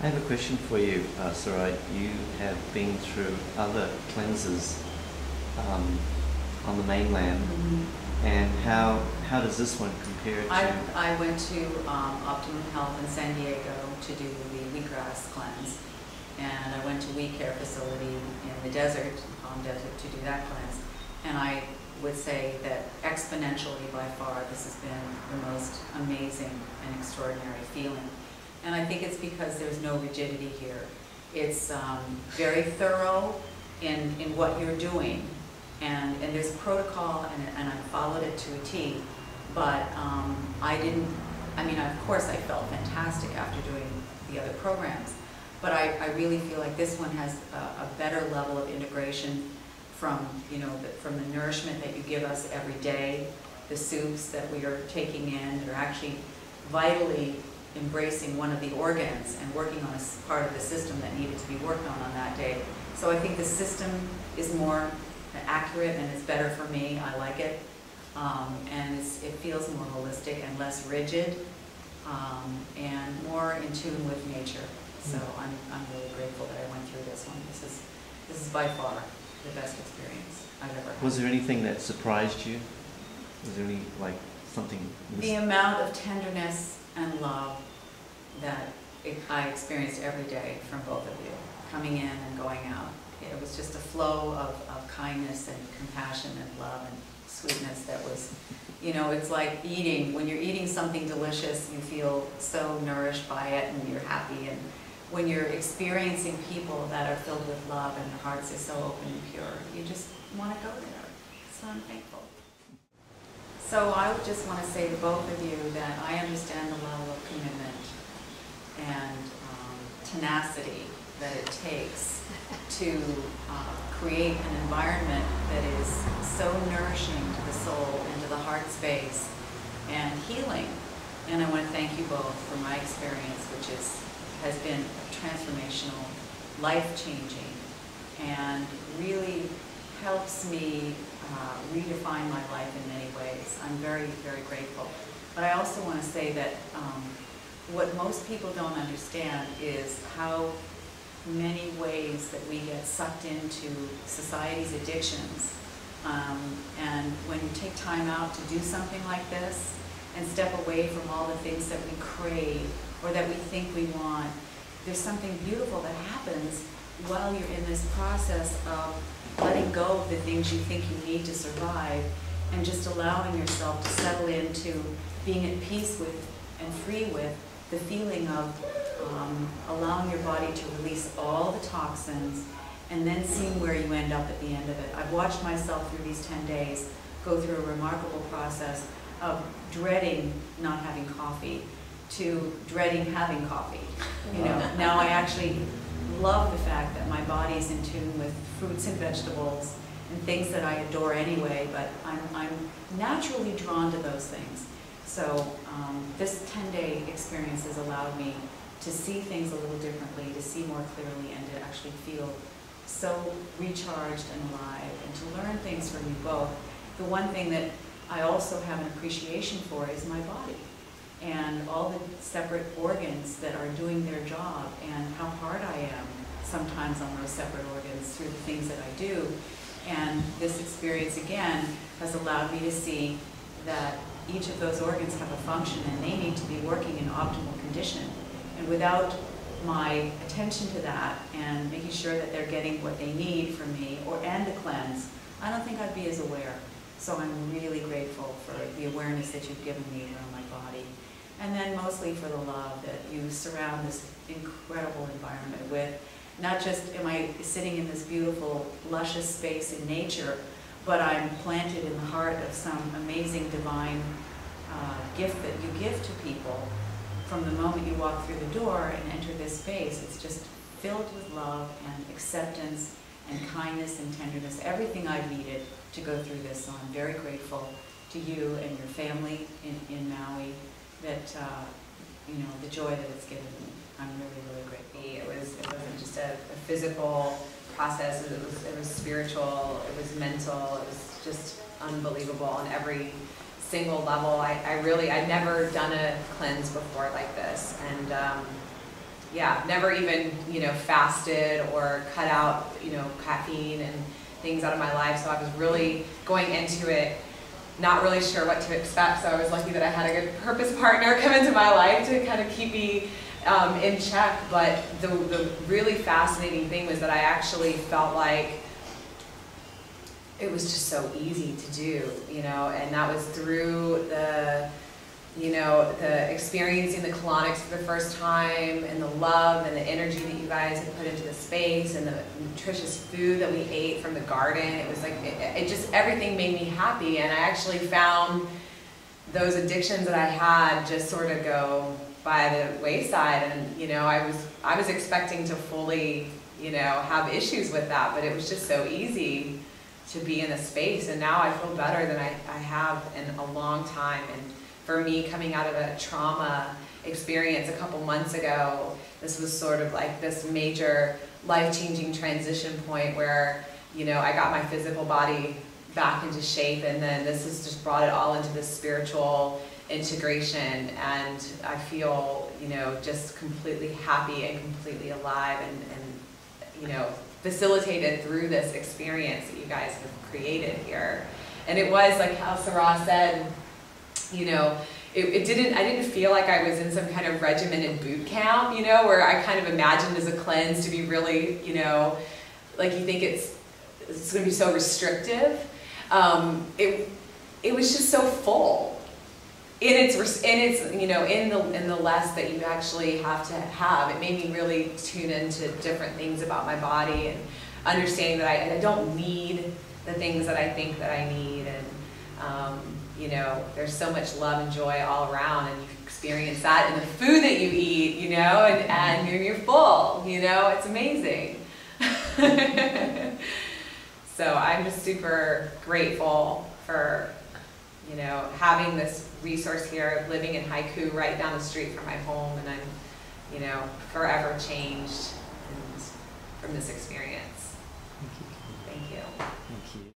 I have a question for you, Sirah. You have been through other cleanses on the mainland, and how does this one compare to? I went to Optimum Health in San Diego to do the wheatgrass cleanse, and I went to We Care facility in the desert, Palm Desert, to do that cleanse. And I would say that exponentially by far, this has been the most amazing and extraordinary feeling. And I think it's because there's no rigidity here. It's very thorough in what you're doing. And there's a protocol, and I followed it to a T. But of course I felt fantastic after doing the other programs. But I really feel like this one has a better level of integration from, from the nourishment that you give us every day, the soups that we are taking in that are actually vitally embracing one of the organs and working on a part of the system that needed to be worked on that day. So I think the system is more accurate and it's better for me. I like it. And it feels more holistic and less rigid, and more in tune with nature. So I'm really grateful that I went through this one. This is by far the best experience I've ever had. Was there anything that surprised you? Was there any, something? The amount of tenderness and love that I experienced every day from both of you, coming in and going out. It was just a flow of kindness and compassion and love and sweetness that was, it's like eating. When you're eating something delicious, you feel so nourished by it and you're happy. And when you're experiencing people that are filled with love and their hearts are so open and pure, you just want to go there. So I'm thankful. So I would just want to say to both of you that I understand the level of commitment and tenacity that it takes to create an environment that is so nourishing to the soul and to the heart space and healing. And I want to thank you both for my experience, which has been transformational, life-changing, and really helps me redefine my life in many ways. I'm very, very grateful. But I also want to say that what most people don't understand is how many ways that we get sucked into society's addictions. And when you take time out to do something like this and step away from all the things that we crave or that we think we want, there's something beautiful that happens while you're in this process of letting go of the things you think you need to survive and just allowing yourself to settle into being at peace with and free with the feeling of allowing your body to release all the toxins and then seeing where you end up at the end of it. I've watched myself through these 10 days go through a remarkable process of dreading not having coffee to dreading having coffee. Now I actually love the fact that my body is in tune with fruits and vegetables and things that I adore anyway, but I'm naturally drawn to those things. So this 10-day experience has allowed me to see things a little differently, to see more clearly, and to actually feel so recharged and alive, and to learn things from you both. The one thing that I also have an appreciation for is my body and all the separate organs that are doing their job, and how hard I am sometimes on those separate organs through the things that I do. And this experience, again, has allowed me to see that each of those organs have a function and they need to be working in optimal condition. And without my attention to that and making sure that they're getting what they need from me and the cleanse, I don't think I'd be as aware. So I'm really grateful for the awareness that you've given me around my body. And then mostly for the love that you surround this incredible environment with. Not just am I sitting in this beautiful, luscious space in nature, but I'm planted in the heart of some amazing divine gift that you give to people from the moment you walk through the door and enter this space. It's just filled with love and acceptance and kindness and tenderness, everything I've needed to go through this. So I'm very grateful to you and your family in Maui that, the joy that it's given me. I'm really, really grateful. It wasn't just a physical process, it was spiritual, it was mental, it was just unbelievable on every single level. I'd never done a cleanse before like this, and yeah, never even, you know, fasted or cut out, you know, caffeine and things out of my life. So I was really going into it not really sure what to expect. So I was lucky that I had a good purpose partner come into my life to kind of keep me in check. But the really fascinating thing was that I actually felt like it was just so easy to do, you know, and that was through the, you know, the experiencing the colonics for the first time, and the love and the energy that you guys had put into the space, and the nutritious food that we ate from the garden. It was like, it just, everything made me happy. And I actually found those addictions that I had just sort of go by the wayside. And, you know, I was expecting to fully, you know, have issues with that, but it was just so easy to be in a space. And now I feel better than I have in a long time. And for me, coming out of a trauma experience a couple months ago, this was sort of like this major life-changing transition point where, you know, I got my physical body back into shape, and then this has just brought it all into this spiritual integration, and I feel, you know, just completely happy and completely alive, and you know, facilitated through this experience that you guys have created here. And it was like how Sirah said, you know, I didn't feel like I was in some kind of regimented boot camp, you know, where I kind of imagined as a cleanse to be really, you know, like you think it's going to be so restrictive. It was just so full in its you know, in the less that you actually have to have. It made me really tune into different things about my body, and understanding that I don't need the things that I think that I need. And you know, there's so much love and joy all around, and you experience that in the food that you eat, you know, and you're full, you know, it's amazing. So I'm just super grateful for, you know, having this resource here, living in Haiku right down the street from my home, and I'm, you know, forever changed from this experience. Thank you. Thank you. Thank you.